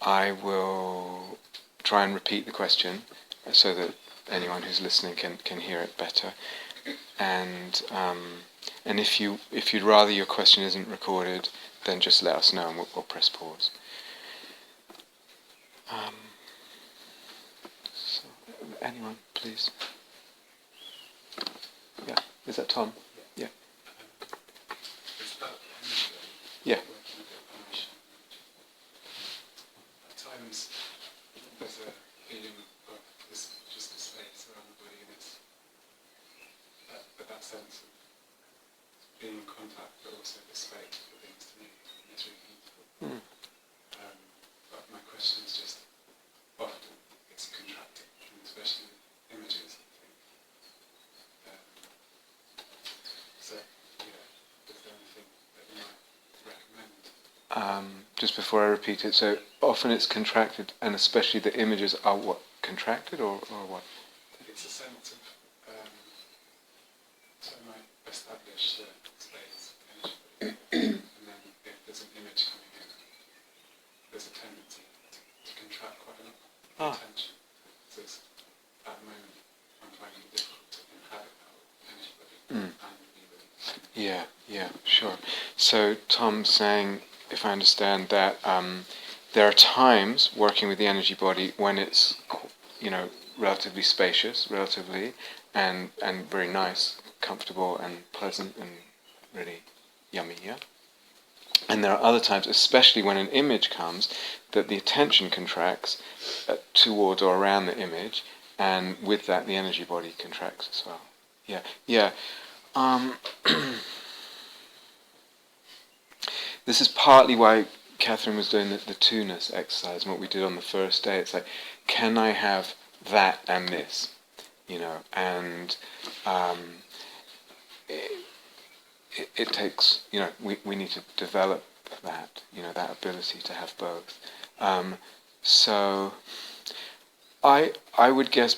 I will try and repeat the question so that anyone who's listening can hear it better. And if you'd rather your question isn't recorded, then just let us know and we'll press pause. So anyone, please. Yeah, is that Tom? Yeah. Yeah. At times there's a feeling of this just a space around the body, and it's that sense of being in contact, but also the space for things to move. It's really beautiful. But my question is just, often it's contracting, and especially with images, I think. So, yeah, is there anything that you might recommend? Just before I repeat it, so often it's contracted, and especially the images are what? Contracted or what? It's a sense of, so I might establish the space, energy, and then if there's an image coming in, there's a tendency to contract quite a lot of attention. So it's, at the moment, I'm finding it difficult to inhabit that energy body and be with it. Yeah, sure. So Tom's saying, if I understand that, there are times working with the energy body when it's, relatively spacious, and very nice, comfortable and pleasant and really yummy, yeah? And there are other times, especially when an image comes, that the attention contracts towards or around the image, and with that the energy body contracts as well. Yeah. This is partly why Catherine was doing the twoness exercise, and what we did on the first day. It's like, can I have that and this? And it takes, we need to develop that, that ability to have both. So I would guess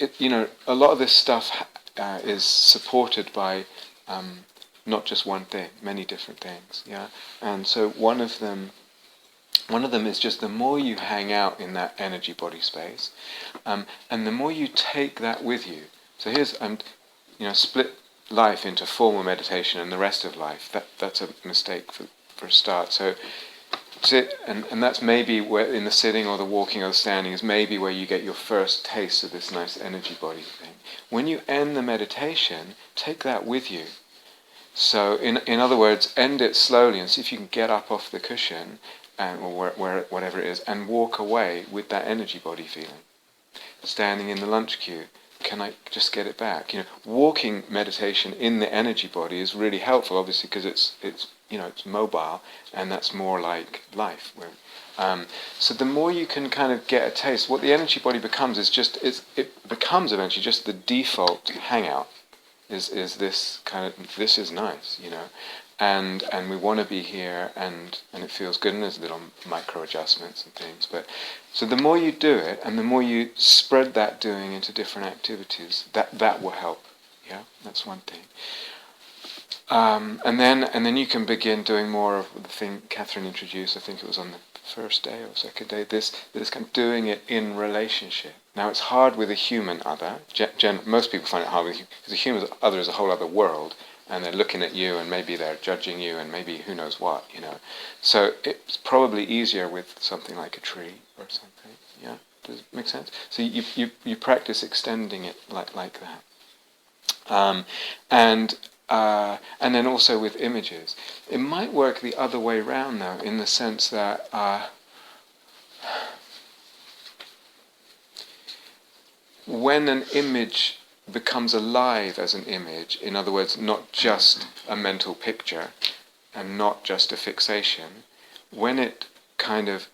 a lot of this stuff is supported by not just one thing, many different things, yeah. And so one of them is just the more you hang out in that energy body space, and the more you take that with you. So here's split life into formal meditation and the rest of life. That's a mistake for a start. So sit, and that's maybe where in the sitting or the walking or the standing is maybe where you get your first taste of this nice energy body thing. When you end the meditation, take that with you. So in other words, end it slowly and see if you can get up off the cushion or whatever it is and walk away with that energy body feeling. Standing in the lunch queue, can I just get it back? Walking meditation in the energy body is really helpful, obviously, because it's mobile, and that's more like life. So the more you can kind of get a taste, what the energy body becomes it becomes eventually just the default hangout. Is this kind of, this is nice, and we want to be here, and it feels good, and there's little micro adjustments and things. But so the more you do it, and the more you spread that doing into different activities, that will help. Yeah, that's one thing. And then you can begin doing more of the thing Catherine introduced. I think it was on the first day or second day. This kind of doing it in relationship. Now it's hard with a human other. Most people find it hard because a human other is a whole other world, and they're looking at you, and maybe they're judging you, and maybe who knows what, So it's probably easier with something like a tree or something. Yeah, does it make sense? So you practice extending it like that, and then also with images. It might work the other way round though, in the sense that when an image becomes alive as an image, in other words, not just a mental picture and not just a fixation, when it kind of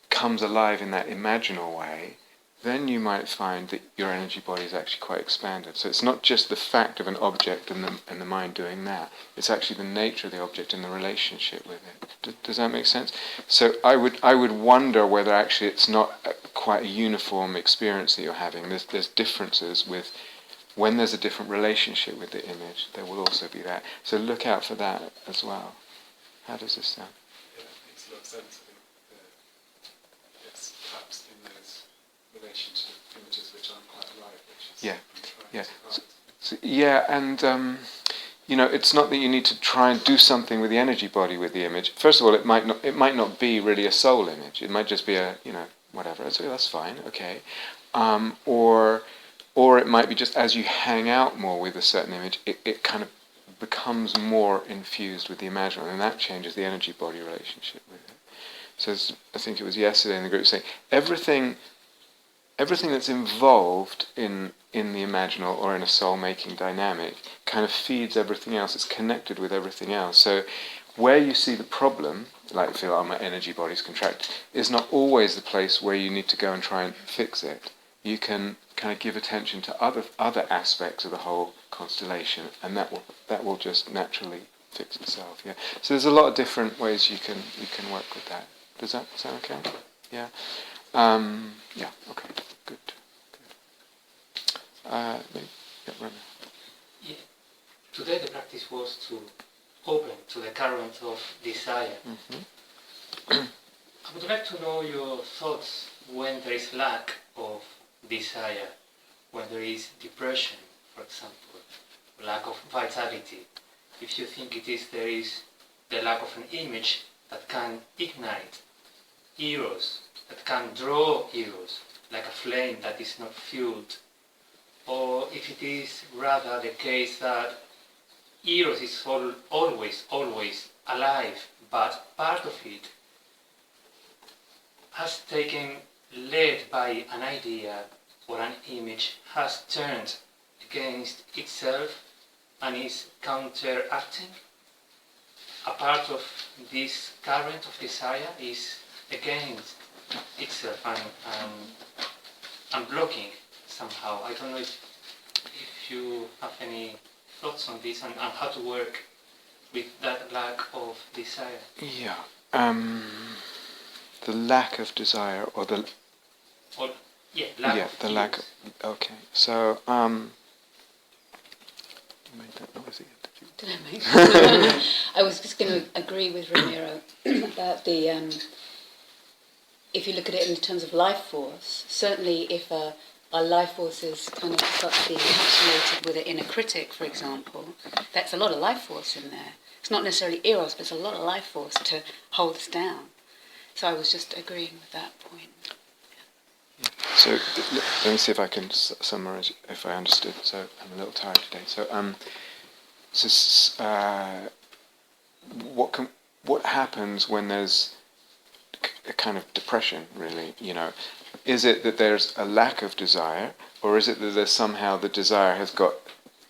comes alive in that imaginal way, then you might find that your energy body is actually quite expanded. So it's not just the fact of an object and the mind doing that, it's actually the nature of the object and the relationship with it. Does that make sense? So I would wonder whether actually it's not quite a uniform experience that you're having. There's differences with, when there's a different relationship with the image, there will also be that. So look out for that as well. How does this sound? Yeah, it makes a lot of sense. I think Yeah, and it's not that you need to try and do something with the energy body with the image. First of all, it might not be really a soul image. It might just be a whatever. So that's fine, okay. Or it might be just as you hang out more with a certain image, it kind of becomes more infused with the imaginal, and that changes the energy body relationship with it. So I think it was yesterday in the group saying everything that's involved in the imaginal or in a soul-making dynamic kind of feeds everything else. It's connected with everything else. So where you see the problem, like feel, oh, my energy body's contracted, is not always the place where you need to go and try and fix it. You can kind of give attention to other aspects of the whole constellation, and that will just naturally fix itself. Yeah. So there's a lot of different ways you can work with that. Does that sound okay? Yeah. Yeah. Okay. Good. Maybe, yeah, right. Yeah. Today the practice was to open to the current of desire. Mm-hmm. I would like to know your thoughts when there is lack of desire, when there is depression, for example, lack of vitality. If you think there is the lack of an image that can ignite eros, that can draw eros, like a flame that is not fueled, or if it is rather the case that eros is always alive, but part of it has taken, led by an idea or an image, has turned against itself and is counteracting. A part of this current of desire is against itself and blocking somehow. I don't know if you have any thoughts on this and how to work with that lack of desire. Yeah. The lack of desire, or the lack of, okay. So you made that noise again, did you? Did I make I was just going to agree with Ramiro about the if you look at it in terms of life force, certainly if our life force is kind of starts to be encapsulated with an inner critic, for example, that's a lot of life force in there. It's not necessarily eros, but it's a lot of life force to hold us down. So I was just agreeing with that point. Yeah. So let me see if I can summarize if I understood. So I'm a little tired today. So what happens when there's a kind of depression, really? Is it that there's a lack of desire, or is it that there's somehow the desire has got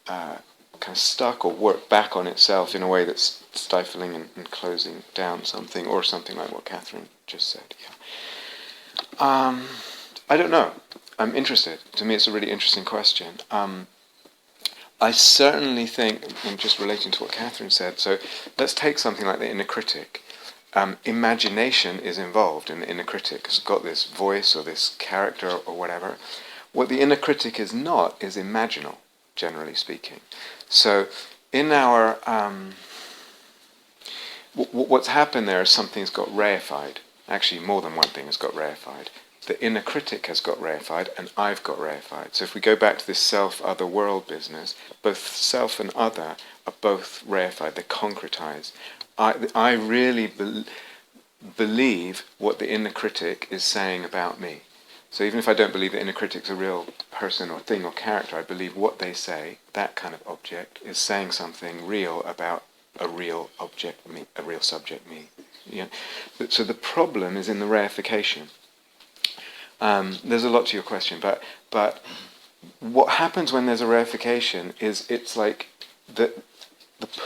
kind of stuck or worked back on itself in a way that's stifling and closing down something, or something like what Catherine just said? Yeah. I don't know. I'm interested. To me, it's a really interesting question. I certainly think, and just relating to what Catherine said, so let's take something like the inner critic. Imagination is involved in the inner critic. It's got this voice or this character or whatever. What the inner critic is not is imaginal, generally speaking. So in our... what's happened there is something's got reified. Actually, more than one thing has got reified. The inner critic has got reified, and I've got reified. So if we go back to this self-other-world business, both self and other are both reified, they're concretized. I really believe what the inner critic is saying about me. So even if I don't believe the inner critic's a real person or thing or character, I believe what they say, that kind of object, is saying something real about a real object, me, a real subject, me. Yeah. So the problem is in the reification. There's a lot to your question, but what happens when there's a reification is it's like the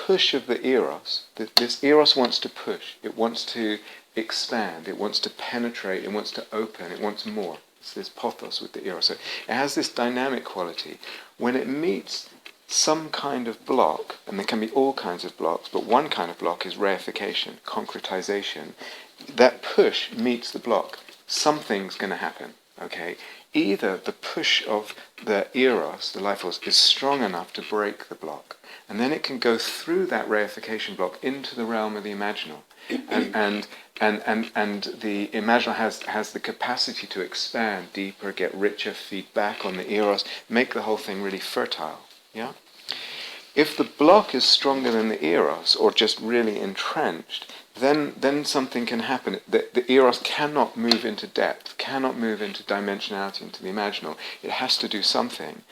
push of the eros. This eros wants to push. It wants to expand. It wants to penetrate. It wants to open. It wants more. It's this pathos with the eros. So it has this dynamic quality. When it meets some kind of block, and there can be all kinds of blocks, but one kind of block is reification, concretization. That push meets the block. Something's going to happen, okay? Either the push of the eros, the life force, is strong enough to break the block, and then it can go through that reification block into the realm of the imaginal, and the imaginal has the capacity to expand deeper, get richer, feed back on the eros, make the whole thing really fertile. Yeah. If the block is stronger than the eros, or just really entrenched, then something can happen. The eros cannot move into depth, cannot move into dimensionality, into the imaginal. It has to do something.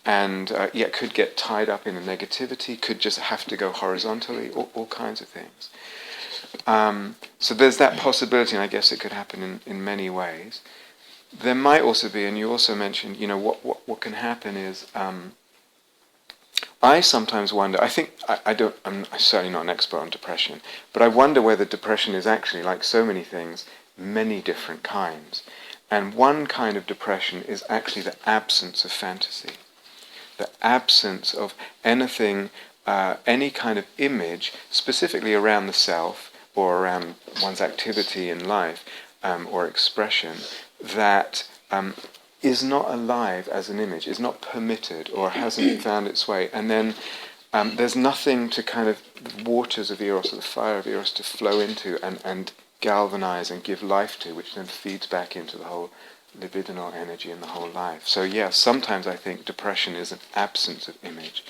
And it could get tied up in a negativity, could just have to go horizontally, all kinds of things. So there's that possibility, and I guess it could happen in many ways. There might also be, and you also mentioned, what can happen is, I sometimes wonder, I'm certainly not an expert on depression, but I wonder whether depression is actually, like so many things, many different kinds. And one kind of depression is actually the absence of fantasy. The absence of anything, any kind of image, specifically around the self, or around one's activity in life, or expression, that is not alive as an image, is not permitted, or hasn't found its way. And then there's nothing to kind of, the waters of eros, or the fire of eros, to flow into and galvanize and give life to, which then feeds back into the whole libidinal energy in the whole life. So sometimes I think depression is an absence of image,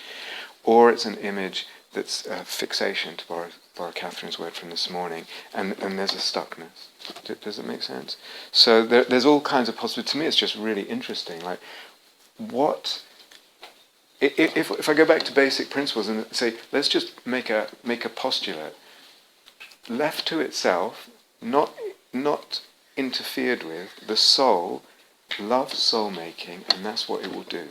or it's an image that's fixation, to borrow Catherine's word from this morning, and there's a stuckness. Does it make sense? So there's all kinds of possibilities. To me, it's just really interesting. Like, what if I go back to basic principles and say, let's just make a postulate, left to itself, not interfered with, the soul loves soul-making, and that's what it will do.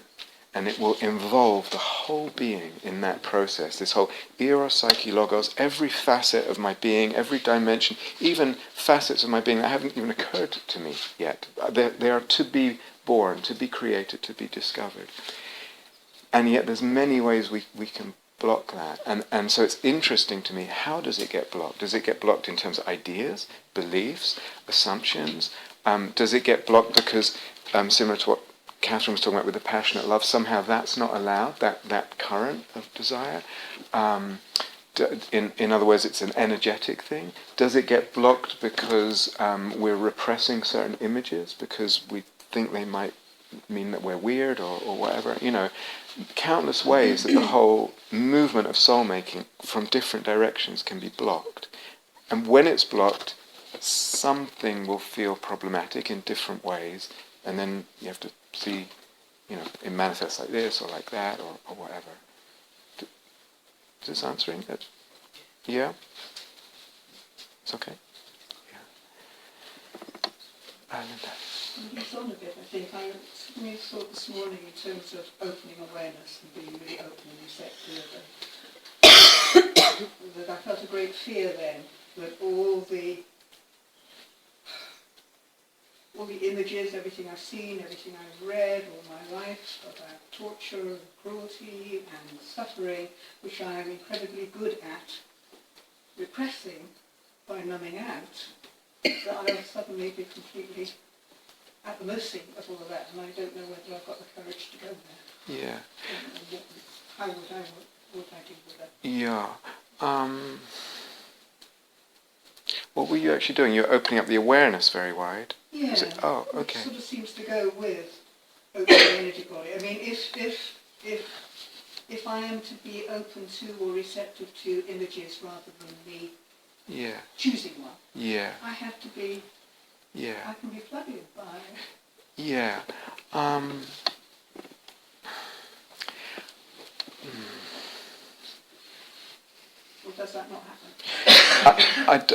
And it will involve the whole being in that process, this whole eros, psyche, logos, every facet of my being, every dimension, even facets of my being that haven't even occurred to me yet. They are to be born, to be created, to be discovered. And yet there's many ways we can block that. And so it's interesting to me, how does it get blocked? Does it get blocked in terms of ideas, beliefs, assumptions? Does it get blocked because, similar to what Catherine was talking about with the passionate love, somehow that's not allowed, that current of desire? In other words, it's an energetic thing. Does it get blocked because we're repressing certain images, because we think they might mean that we're weird or whatever? Countless ways that the whole movement of soul-making from different directions can be blocked. And when it's blocked, something will feel problematic in different ways, and then you have to see, it manifests like this or like that or whatever. Is this answering it? Yeah? It's okay? Yeah. Linda. It's on a bit, I think. I suddenly thought this morning in terms of opening awareness and being really open and receptive, and that I felt a great fear then that all the images, everything I've seen, everything I've read all my life about torture and cruelty and suffering, which I am incredibly good at repressing by numbing out, that I will suddenly be completely at the mercy of all of that, and I don't know whether I've got the courage to go there. Yeah. How would I deal with that? Yeah. What were you actually doing? You're opening up the awareness very wide. Yeah. Oh, okay. It sort of seems to go with opening the energy body. I mean, if I am to be open to or receptive to images rather than me choosing one, I have to be. I can be flooded by. Yeah. Or does that not happen?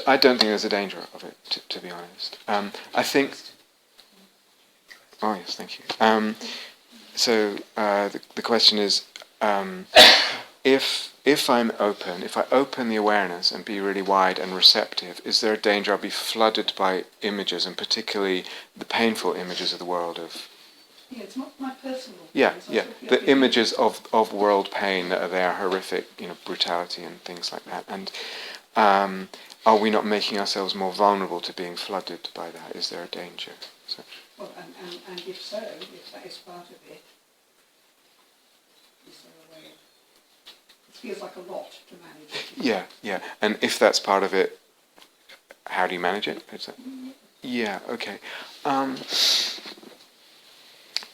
I don't think there's a danger of it, to be honest. I think. Oh yes, thank you. So the question is, if I'm open, if I open the awareness and be really wide and receptive, is there a danger I'll be flooded by images, and particularly the painful images of the world of. Yeah, it's not my personal. The images of world pain that are there, horrific, brutality and things like that. And are we not making ourselves more vulnerable to being flooded by that? Is there a danger? Well, and if so, if that is part of it, is there a way? It feels like a lot to manage. Yeah. And if that's part of it, how do you manage it? Is that? Yeah. Okay.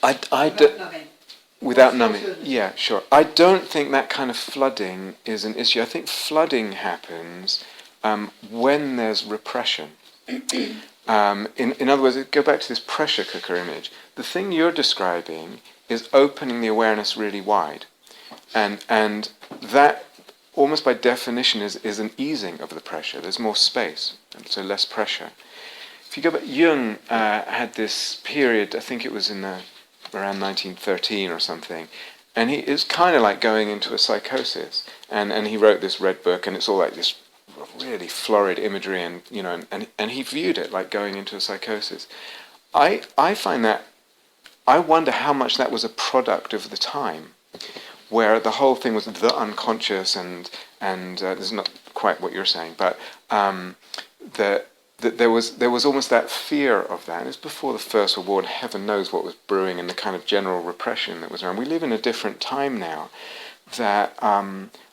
Numbing. Without numbing. fulfillment. Yeah, sure. I don't think that kind of flooding is an issue. I think flooding happens when there's repression. In other words, go back to this pressure cooker image. The thing you're describing is opening the awareness really wide. And that, almost by definition, is an easing of the pressure. There's more space, and so less pressure. If you go back, Jung had this period, I think it was in around 1913 or something, and it's kind of like going into a psychosis. And he wrote this red book, and it's all like this really florid imagery, and and he viewed it like going into a psychosis. I find that, I wonder how much that was a product of the time, where the whole thing was the unconscious, and this is not quite what you're saying, but that there was almost that fear of that. And it's before the First World War, and heaven knows what was brewing, and the kind of general repression that was around. We live in a different time now, that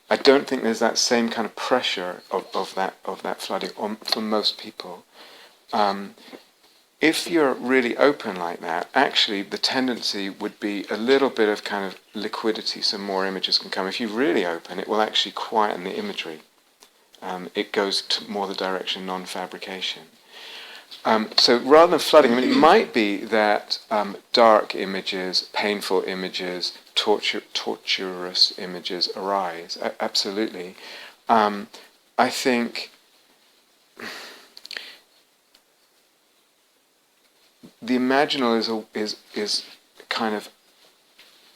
I don't think there's that same kind of pressure of that flooding for most people. If you're really open like that, actually the tendency would be a little bit of kind of liquidity, some more images can come. If you really open, it will actually quieten the imagery. It goes to more the direction of non-fabrication. So rather than flooding, I mean, it might be that dark images, painful images, torturous images arise. Absolutely. I think the imaginal is kind of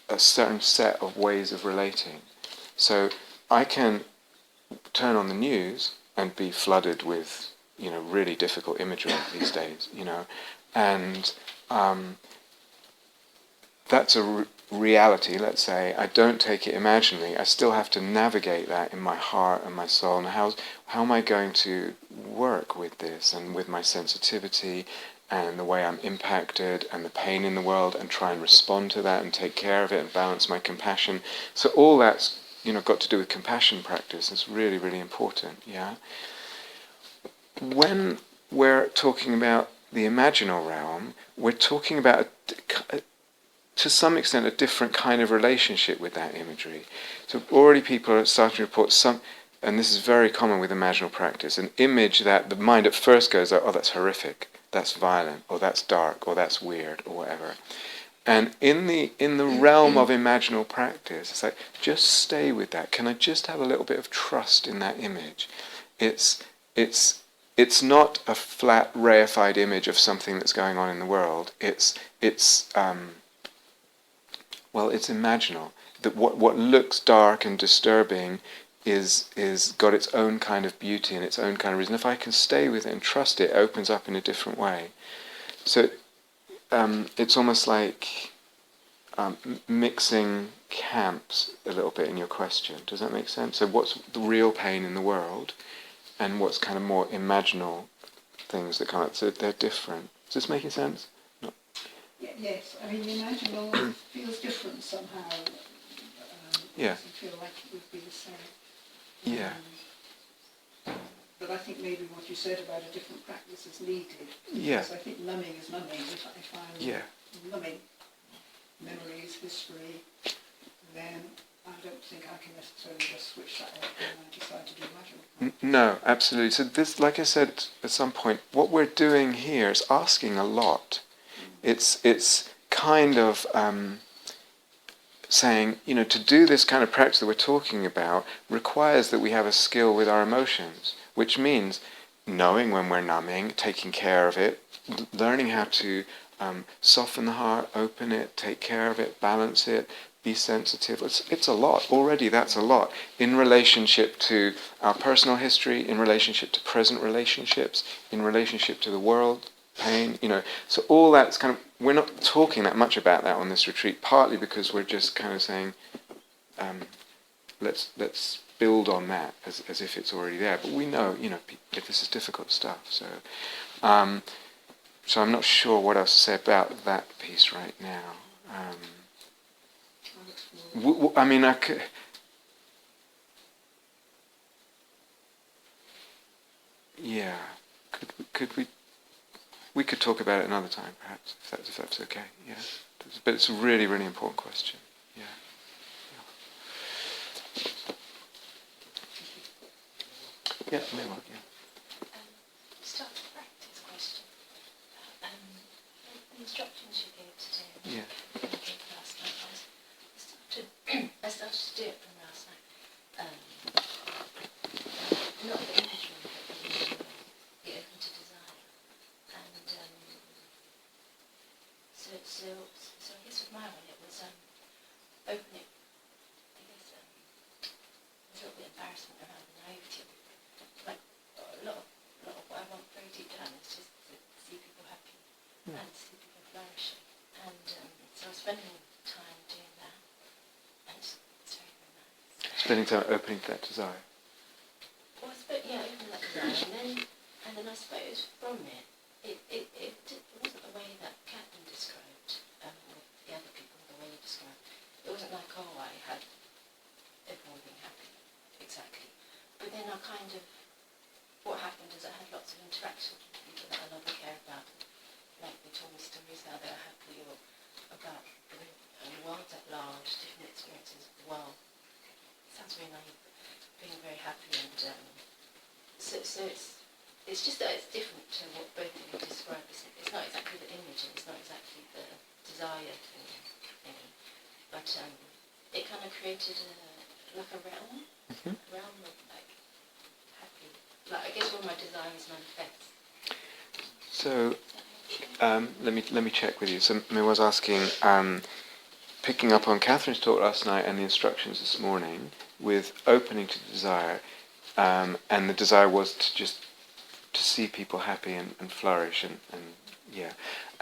a certain set of ways of relating. So I can turn on the news and be flooded with, really difficult imagery these days, and that's a reality, let's say. I don't take it imaginally. I still have to navigate that in my heart and my soul, and how am I going to work with this, and with my sensitivity, and the way I'm impacted, and the pain in the world, and try and respond to that, and take care of it, and balance my compassion. So all that's got to do with compassion practice. It's really, really important, yeah? When we're talking about the imaginal realm, we're talking about, to some extent, a different kind of relationship with that imagery. So already people are starting to report and this is very common with imaginal practice, an image that the mind at first goes, oh, that's horrific, that's violent, or that's dark, or that's weird, or whatever. And in the realm of imaginal practice, it's like, just stay with that. Can I just have a little bit of trust in that image? It's not a flat, reified image of something that's going on in the world. It's imaginal. That what looks dark and disturbing is got its own kind of beauty and its own kind of reason. If I can stay with it and trust it, it opens up in a different way. So it's almost like mixing camps a little bit in your question. Does that make sense? So what's the real pain in the world, and what's kind of more imaginal things that come up? So they're different. Is this making sense? No. Yes, I mean, the imaginal feels different somehow. Yeah. It doesn't feel like it would be the same. Yeah. But I think maybe what you said about a different practice is needed. Yeah. Because I think numbing is numbing. If I'm numbing memories, history, then I don't think I can necessarily just switch that off when I decide to do imaginal. No, absolutely. So this, like I said at some point, what we're doing here is asking a lot. It's kind of saying, to do this kind of practice that we're talking about requires that we have a skill with our emotions, which means knowing when we're numbing, taking care of it, learning how to soften the heart, open it, take care of it, balance it, be sensitive. It's a lot. Already that's a lot. In relationship to our personal history, in relationship to present relationships, in relationship to the world, pain, So all that's kind of, we're not talking that much about that on this retreat, partly because we're just kind of saying, let's build on that as if it's already there. But we know, this is difficult stuff. So so I'm not sure what else to say about that piece right now. I mean, I could... Yeah. Could we could talk about it another time, perhaps, if that's okay. Yeah. But it's a really, really important question. Yeah, maybe. Yeah. Start to practice question. The instructions you gave today. Yeah. Last night, I started to do it from last night. Not the imagery, but the open to desire. And so I guess with my one, it was opening. I guess there's a little bit of embarrassment around the naivety. Like a lot of what I want very deep down is just to see people happy and see people flourishing. And so I was spending time doing that, and it's very, very nice. Spending time opening to that desire. Well, open that desire, and then I suppose from it wasn't the way that Catherine described, with the other people, the way you described. It wasn't like, oh, I had everyone being happy, exactly. But then what happened is I had lots of interactions with people that I love and care about. Like they told me stories how they were happy, or about the world at large, different experiences of the world. It sounds very naive, but being very happy, and so it's just that it's different to what both of you described. It's not exactly the image, and it's not exactly the desire thing, but it kind of created a realm, a realm of like happy. Like I guess where my desires manifest. So let me check with you. So I was asking, picking up on Catherine's talk last night and the instructions this morning with opening to the desire, and the desire was to see people happy and flourish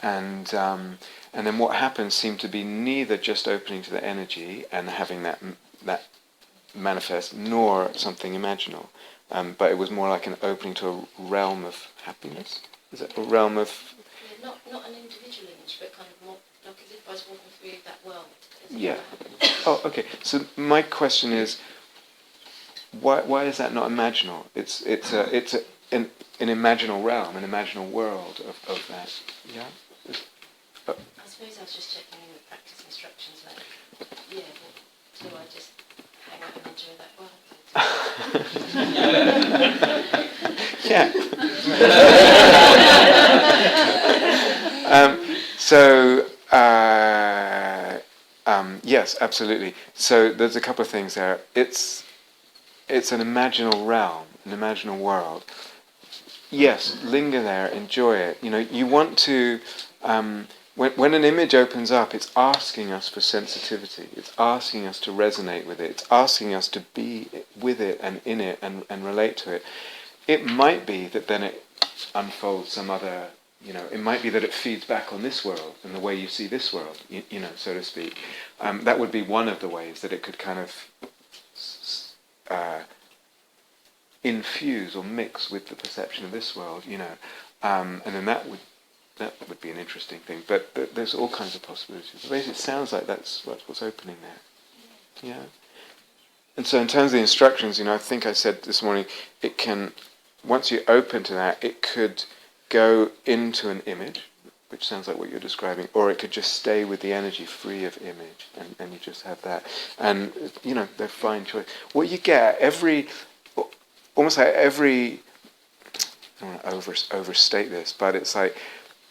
and then what happened seemed to be neither just opening to the energy and having that manifest, nor something imaginal, but it was more like an opening to a realm of happiness. Is it a realm of? Yeah, not an individual image, but kind of more like as if I was walking through that world. Yeah. Oh, okay. So my question is, why is that not imaginal? It's an imaginal realm, an imaginal world of that. Yeah. I suppose I was just checking in the practice instructions, like, do I just hang out and enjoy that world? Yeah. Yes, absolutely. So there's a couple of things there. It's an imaginal realm, an imaginal world. Yes, linger there, enjoy it. You want to. When an image opens up, it's asking us for sensitivity. It's asking us to resonate with it. It's asking us to be with it and in it and relate to it. It might be that then it unfolds some other, it might be that it feeds back on this world and the way you see this world, so to speak. That would be one of the ways that it could kind of infuse or mix with the perception of this world, and then that would be an interesting thing. But there's all kinds of possibilities. Basically, it sounds like that's what's opening there. Yeah. And so in terms of the instructions, I think I said this morning, it can, once you open to that, it could go into an image, which sounds like what you're describing, or it could just stay with the energy free of image, and you just have that. And, they're fine choice. What you get, almost like every, I don't want to overstate this, but it's like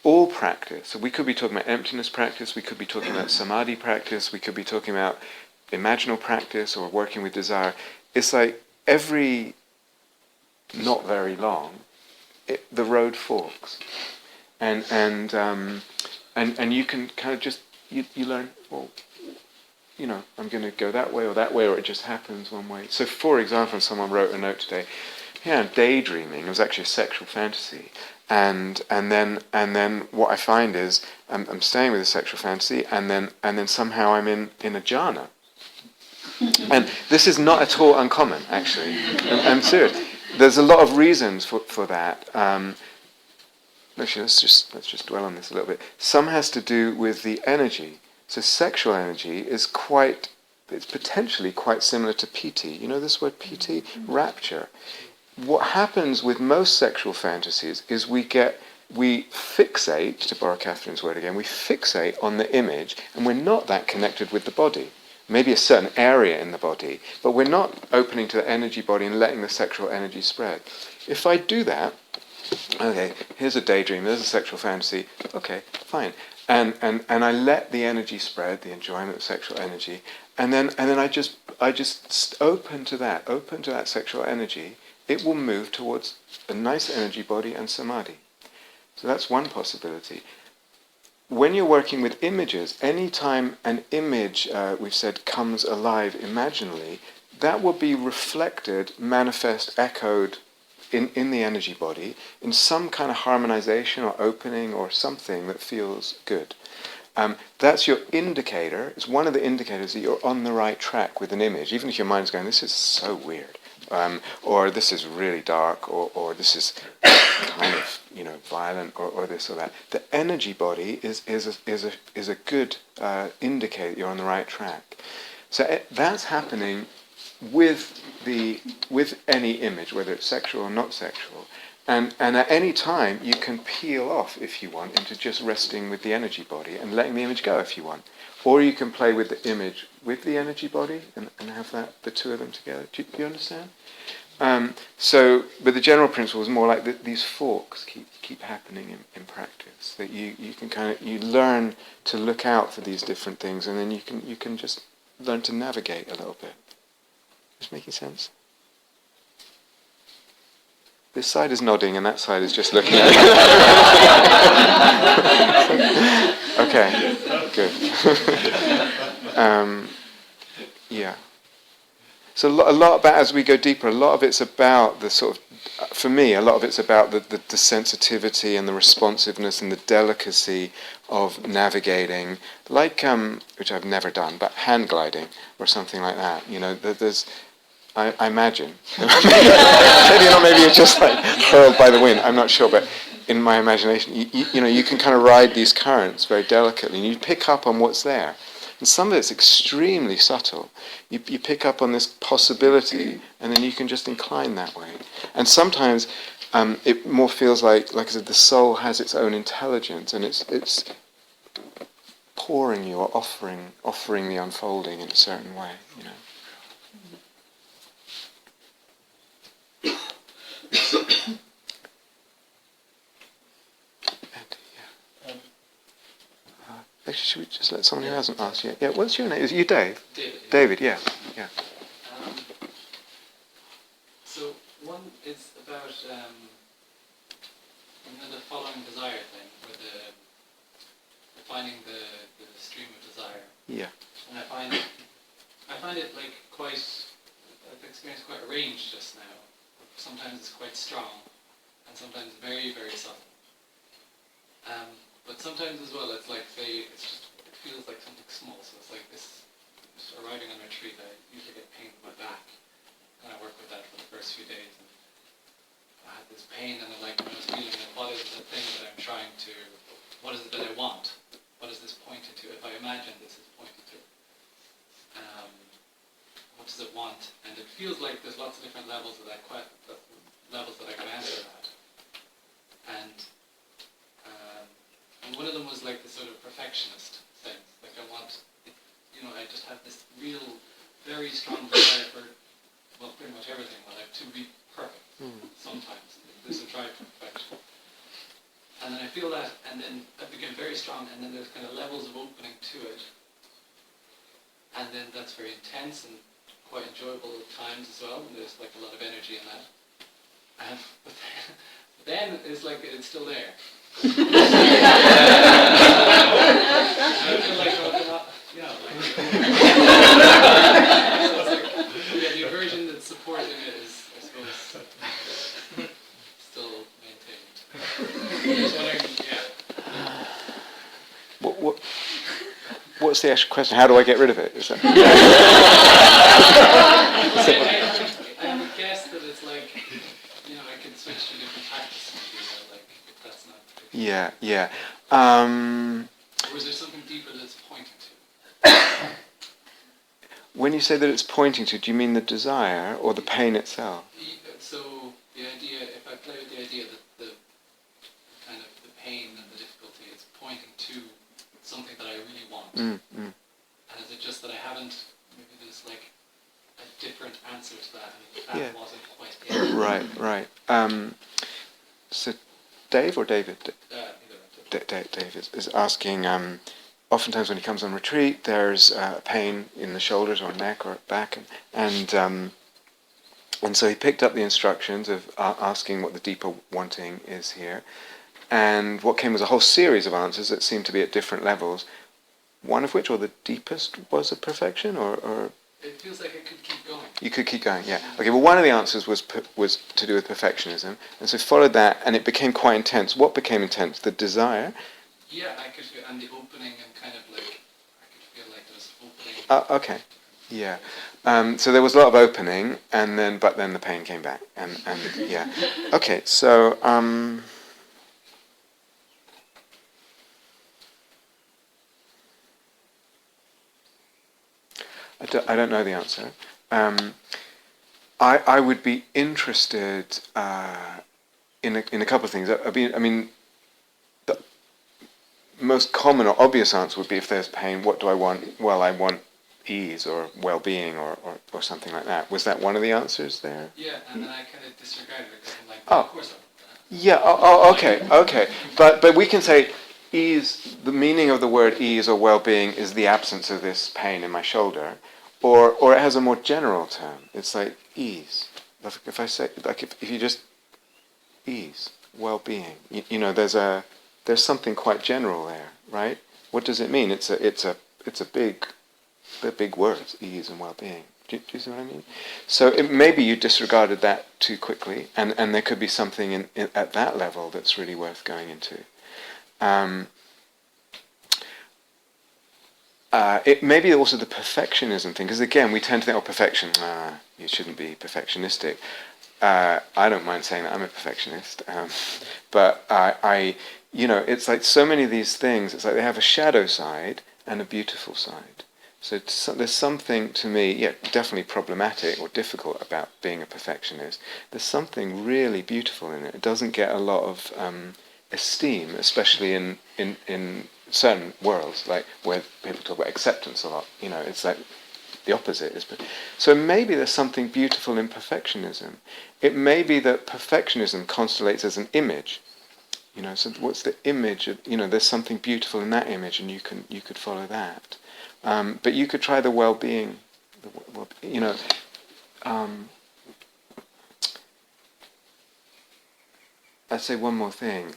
all practice. So we could be talking about emptiness practice, we could be talking about samadhi practice, we could be talking about imaginal practice or working with desire. It's like every, not very long, the road forks, and you can kind of just you learn. Well, I'm going to go that way, or it just happens one way. So, for example, someone wrote a note today. Yeah, daydreaming. It was actually a sexual fantasy, and then what I find is I'm staying with a sexual fantasy, and then somehow I'm in a jhana. And this is not at all uncommon, actually. I'm serious. There's a lot of reasons for that. Actually, let's just dwell on this a little bit. Some has to do with the energy. So sexual energy is it's potentially quite similar to piti. You know this word piti? Rapture. What happens with most sexual fantasies is we fixate, to borrow Catherine's word again, we fixate on the image, and we're not that connected with the body. maybe a certain area in the body, but we're not opening to the energy body and letting the sexual energy spread. If I do that, okay, here's a daydream, there's a sexual fantasy, okay, fine. And I let the energy spread, the enjoyment of sexual energy, and then I just open to that sexual energy. It will move towards a nice energy body and samadhi. So that's one possibility. When you're working with images, any time an image, we've said, comes alive imaginally, that will be reflected, manifest, echoed in the energy body in some kind of harmonization or opening or something that feels good. That's your indicator. It's one of the indicators that you're on the right track with an image, even if your mind's going, this is so weird, or this is really dark, or this is kind of violent, or this or that. The energy body is a good indicator that you're on the right track. So that's happening with any image, whether it's sexual or not sexual. And at any time, you can peel off, if you want, into just resting with the energy body and letting the image go, if you want. Or you can play with the image with the energy body and have the two of them together. Do you understand? But the general principle is more like these forks keep happening in practice. That you can you learn to look out for these different things, and then you can just learn to navigate a little bit. Is making sense? This side is nodding and that side is just looking at it. Okay, good. Yeah. So a lot about, as we go deeper, a lot of it's about the sort of, for me, a lot of it's about the sensitivity and the responsiveness and the delicacy of navigating, like, which I've never done, but hand gliding or something like that. There's, I imagine, maybe you're just like hurled by the wind, I'm not sure, but in my imagination, you can kind of ride these currents very delicately, and you pick up on what's there. And some of it's extremely subtle. You pick up on this possibility, and then you can just incline that way. And sometimes it more feels like I said, the soul has its own intelligence, and it's pouring you or offering the unfolding in a certain way. Actually, should we just let someone who hasn't asked yet? Yeah, what's your name? Is it you, Dave? David, yeah. So one is about the following desire thing, with defining the stream of desire. Yeah. And I find it like I've experienced quite a range just now. Sometimes it's quite strong, and sometimes very, very subtle. But sometimes as well, it's like, say, it feels like something small. So it's like this, just arriving on a retreat, I usually get pain in my back, and I work with that for the first few days. And I had this pain, and when I was feeling it, what is the thing that I'm trying to, what is it that I want? What is this pointing to? If I imagine this is pointing to, what does it want? And it feels like there's lots of different levels that I can answer that. And one of them was like the sort of perfectionist thing. Like I want, I just have this real, very strong desire for, well, pretty much everything in my life to be perfect. Sometimes there's a drive for perfection, and then I feel that, and then I become very strong, and then there's kind of levels of opening to it, and then that's very intense and quite enjoyable at times as well. And there's like a lot of energy in that, but then it's like it's still there. I feel like, the aversion that's supporting it is, I suppose, still maintained. Just wondering, What's the actual question? How do I get rid of it? Is that? I would guess that it's like, I could switch to different practices, like if that's not. Yeah. Or is there something deeper that it's pointing to? When you say that it's pointing to, do you mean the desire or the pain itself? So the idea, if I play with the idea that the kind of the pain and the difficulty is pointing to something that I really want, and is it just that I haven't answer to that, and that Yeah. wasn't quite it. Right. So Dave or David? Dave is asking, oftentimes when he comes on retreat, there's pain in the shoulders or neck or back, and so he picked up the instructions of asking what the deeper wanting is here, and what came was a whole series of answers that seemed to be at different levels, one of which, or the deepest, was a perfection, or It feels like it could keep going. you could keep going, yeah. Okay, well, one of the answers was to do with perfectionism, and so followed that, and it became quite intense. What became intense? The desire? Yeah, I could feel, and the opening, and kind of like, I could feel like there was opening. Okay, yeah. So there was a lot of opening, but then the pain came back, and yeah. Okay, so I don't know the answer. I would be interested in a couple of things. I mean, the most common or obvious answer would be, if there's pain, what do I want? Well, I want ease or well-being or something like that. Was that one of the answers there? Yeah, and then I kind of disregarded it because I'm like, Oh. of course I want that. Yeah. Okay. But we can say ease. The meaning of the word ease or well-being is the absence of this pain in my shoulder, or it has a more general term. It's like ease. If I say, like, if you just ease, well-being. You know, there's something quite general there, right? What does it mean? It's a big words, ease and well-being. Do you see what I mean? So maybe you disregarded that too quickly, and there could be something at that level that's really worth going into. It may be also the perfectionism thing, because again, we tend to think, oh, perfection, you shouldn't be perfectionistic. I don't mind saying that I'm a perfectionist, but it's like so many of these things, it's like they have a shadow side and a beautiful side. So there's something, to me, definitely problematic or difficult about being a perfectionist. There's something really beautiful in it. It doesn't get a lot of esteem, especially in certain worlds, like where people talk about acceptance a lot. You know, it's like the opposite is. So maybe there's something beautiful in perfectionism. It may be that perfectionism constellates as an image. You know, so what's the image of? You know, there's something beautiful in that image, and you could follow that. But you could try the well-being. You know. I'd say one more thing.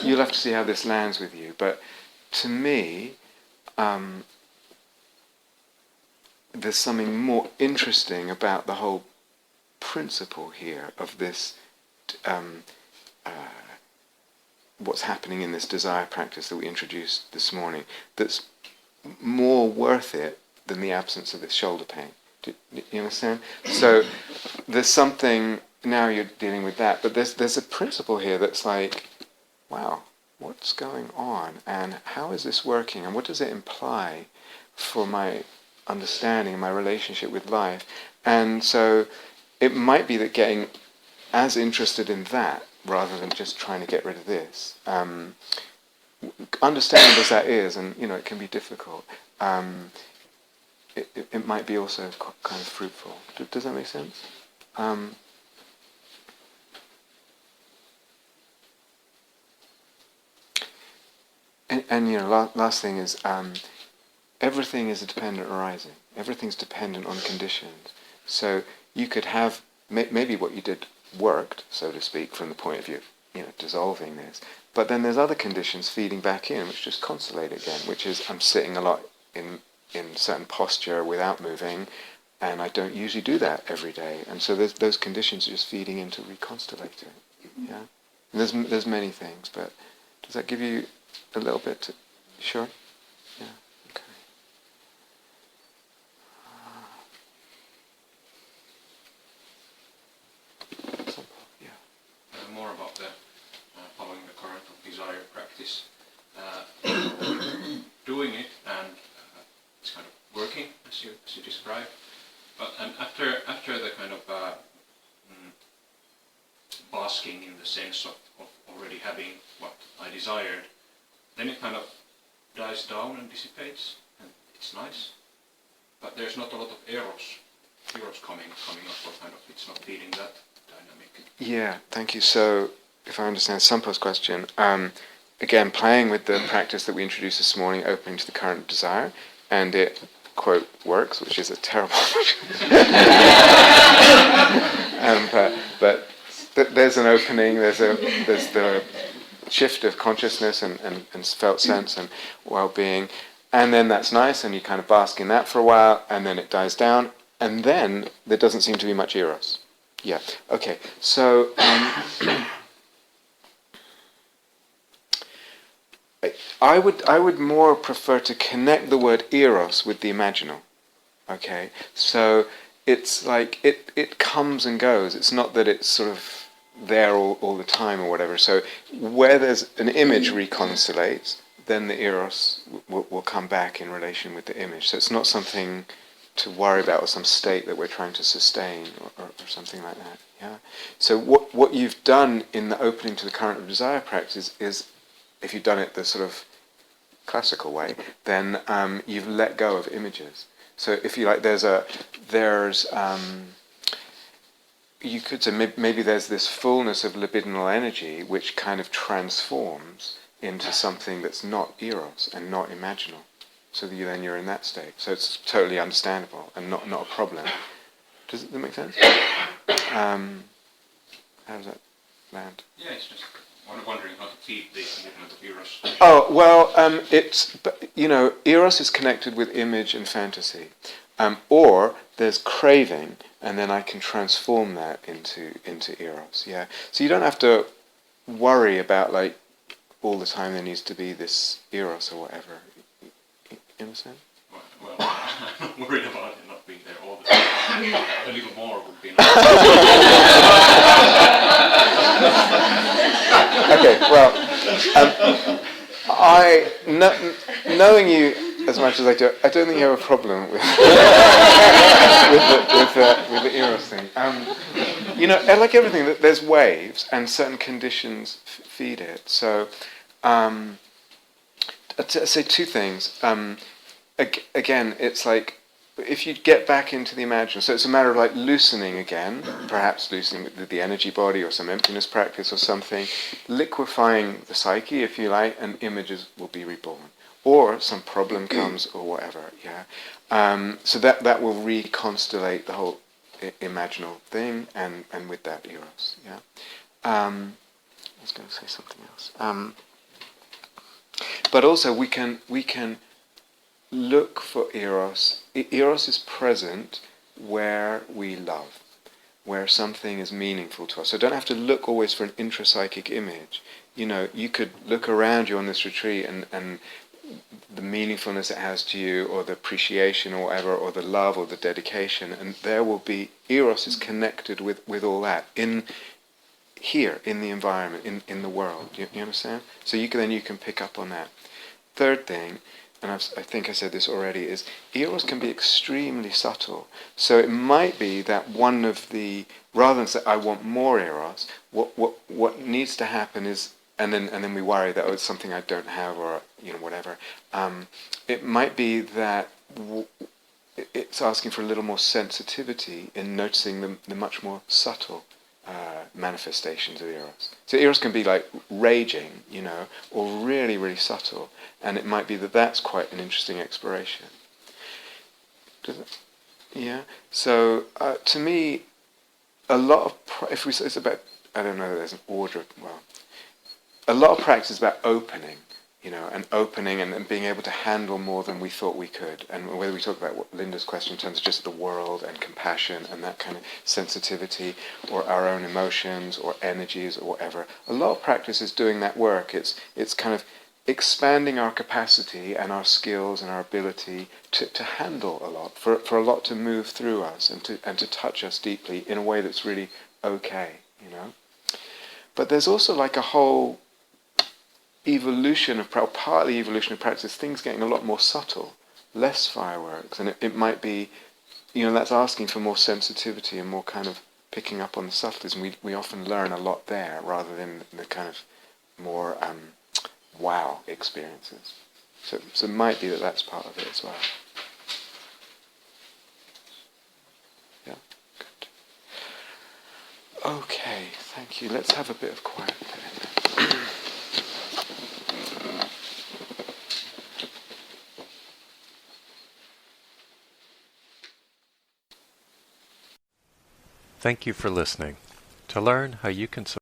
You'll have to see how this lands with you, but to me, there's something more interesting about the whole principle here of this, what's happening in this desire practice that we introduced this morning, that's more worth it than the absence of this shoulder pain. Do you understand? So there's something, now you're dealing with that, but there's a principle here that's like, wow, what's going on, and how is this working, and what does it imply for my understanding, my relationship with life? And so it might be that getting as interested in that rather than just trying to get rid of this, understandable as that is, and you know, it can be difficult, it might be also kind of fruitful. Does that make sense? And you know, last thing is, everything is a dependent arising. Everything's dependent on conditions. So you could have, maybe what you did worked, so to speak, from the point of view of, you know, dissolving this. But then there's other conditions feeding back in, which just constellate again, which is I'm sitting a lot in certain posture without moving, and I don't usually do that every day. And so those conditions are just feeding into reconstellating. Yeah. And there's many things, but does that give you a little bit to, sure? Yeah, okay. More about the following the current of desire practice. Doing it, and it's kind of working as you described. But after the kind of basking in the sense of already having what I desired, then it kind of dies down and dissipates, and it's nice. but there's not a lot of eros coming up, or kind of it's not feeding that dynamic. Yeah, thank you. So, if I understand Sampo's question, again, playing with the practice that we introduced this morning, opening to the current desire, and it, quote, works, which is a terrible but there's an opening, there's the shift of consciousness and felt sense and well-being, and then that's nice, and you kind of bask in that for a while, and then it dies down, and then there doesn't seem to be much eros. Yeah. Okay. So I would more prefer to connect the word eros with the imaginal. Okay. So it's like it comes and goes. It's not that it's sort of there all the time or whatever. So where there's an image reconcilates, then the eros will come back in relation with the image. So it's not something to worry about, or some state that we're trying to sustain, or something like that. Yeah. So what you've done in the opening to the current of desire practice is, if you've done it the sort of classical way, then you've let go of images. So if you like, there's you could say maybe there's this fullness of libidinal energy which kind of transforms into something that's not eros and not imaginal. So then you're in that state. So it's totally understandable and not a problem. Does that make sense? How does that land? Yeah, it's just wondering how to feed the movement of eros. Oh, well, eros is connected with image and fantasy. Or there's craving, and then I can transform that into eros. Yeah. So you don't have to worry about like all the time there needs to be this eros or whatever. You understand? Well, I'm not worried about it not being there all the time. A little more would be nice. Okay, well, knowing you as much as I do, I don't think you have a problem with with the eros thing. Like everything, there's waves, and certain conditions feed it. So, I'd say two things. Again, it's like if you get back into the imaginal, so it's a matter of like loosening again, perhaps loosening the energy body or some emptiness practice or something, liquefying the psyche, if you like, and images will be reborn. Or some problem comes or whatever, yeah. So that will reconstellate the whole imaginal thing, and with that eros, yeah. I was going to say something else. But also we can look for eros. Eros is present where we love, where something is meaningful to us. So don't have to look always for an intrapsychic image. You could look around you on this retreat and the meaningfulness it has to you, or the appreciation or whatever, or the love or the dedication, and there will be eros is connected with all that in here, in the environment, in the world. You understand? So you can pick up on that. Third thing, and I think I said this already, is eros can be extremely subtle. So it might be that one of the, rather than say I want more eros, what needs to happen is, and then we worry that it's something I don't have, or whatever. It might be that it's asking for a little more sensitivity in noticing the much more subtle manifestations of eros. So eros can be like raging, or really, really subtle, and it might be that that's quite an interesting exploration. Does it? Yeah. So to me, a lot of if we say it's about, I don't know that there's an order. Well, a lot of practice is about opening. And opening and being able to handle more than we thought we could. And whether we talk about what Linda's question in terms of just the world and compassion and that kind of sensitivity, or our own emotions or energies or whatever, a lot of practice is doing that work. It's kind of expanding our capacity and our skills and our ability to handle a lot, for a lot to move through us and to touch us deeply in a way that's really okay, But there's also like a whole partly evolution of practice, things getting a lot more subtle, less fireworks, and it might be, that's asking for more sensitivity and more kind of picking up on the subtleties, and we often learn a lot there rather than the kind of more wow experiences. So it might be that that's part of it as well. Okay, thank you. Let's have a bit of quiet then. Thank you for listening. To learn how you can support